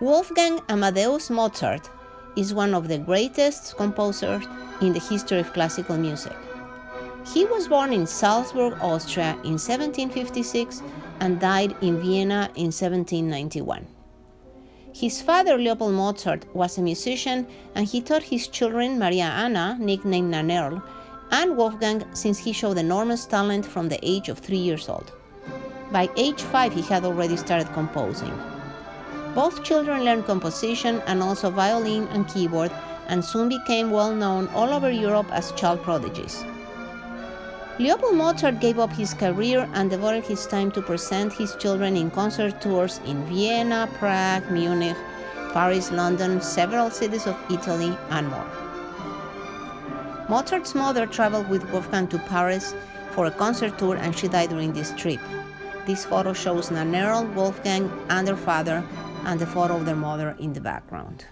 Wolfgang Amadeus Mozart is one of the greatest composers in the history of classical music. He was born in Salzburg, Austria in 1756 and died in Vienna in 1791. His father, Leopold Mozart, was a musician, and he taught his children Maria Anna, nicknamed Nannerl, and Wolfgang, since he showed enormous talent from the age of 3 years old. By age 5, he had already started composing. Both children learned composition and also violin and keyboard, and soon became well known all over Europe as child prodigies. Leopold Mozart gave up his career and devoted his time to present his children in concert tours in Vienna, Prague, Munich, Paris, London, several cities of Italy, and more. Mozart's mother traveled with Wolfgang to Paris for a concert tour, and she died during this trip. This photo shows Nannerl, Wolfgang, and their father, and the photo of their mother in the background.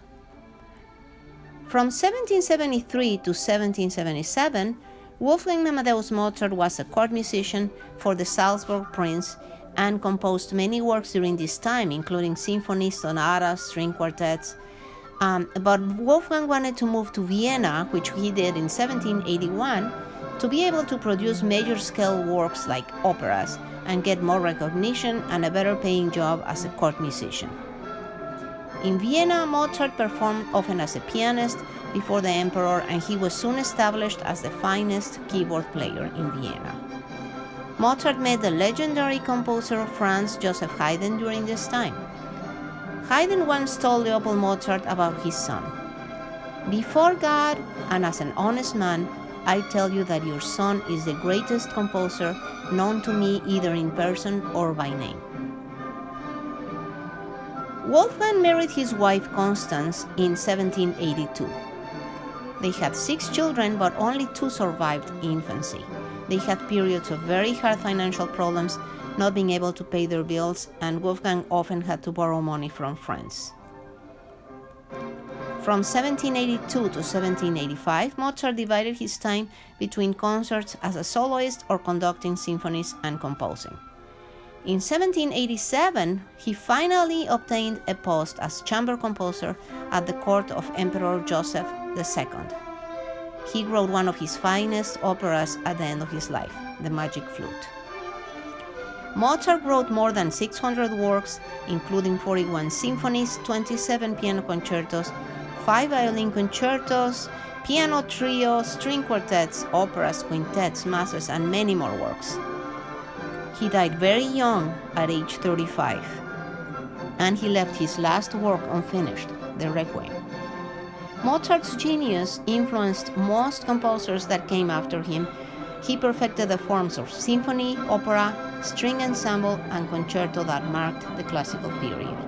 From 1773 to 1777, Wolfgang Amadeus Mozart was a court musician for the Salzburg prince and composed many works during this time, including symphonies, sonatas, string quartets. But Wolfgang wanted to move to Vienna, which he did in 1781, to be able to produce major-scale works like operas and get more recognition and a better-paying job as a court musician. In Vienna, Mozart performed often as a pianist before the emperor, and he was soon established as the finest keyboard player in Vienna. Mozart met the legendary composer Franz Joseph Haydn during this time. Haydn once told Leopold Mozart about his son, "Before God and as an honest man, I tell you that your son is the greatest composer known to me either in person or by name." Wolfgang married his wife Constance in 1782. They had 6 children, but only 2 survived infancy. They had periods of very hard financial problems, not being able to pay their bills, and Wolfgang often had to borrow money from friends. From 1782 to 1785, Mozart divided his time between concerts as a soloist or conducting symphonies and composing. In 1787, he finally obtained a post as chamber composer at the court of Emperor Joseph II. He wrote one of his finest operas at the end of his life, The Magic Flute. Mozart wrote more than 600 works, including 41 symphonies, 27 piano concertos, 5 violin concertos, piano trios, string quartets, operas, quintets, masses, and many more works. He died very young at age 35, and he left his last work unfinished, the Requiem. Mozart's genius influenced most composers that came after him. He perfected the forms of symphony, opera, string ensemble, and concerto that marked the classical period.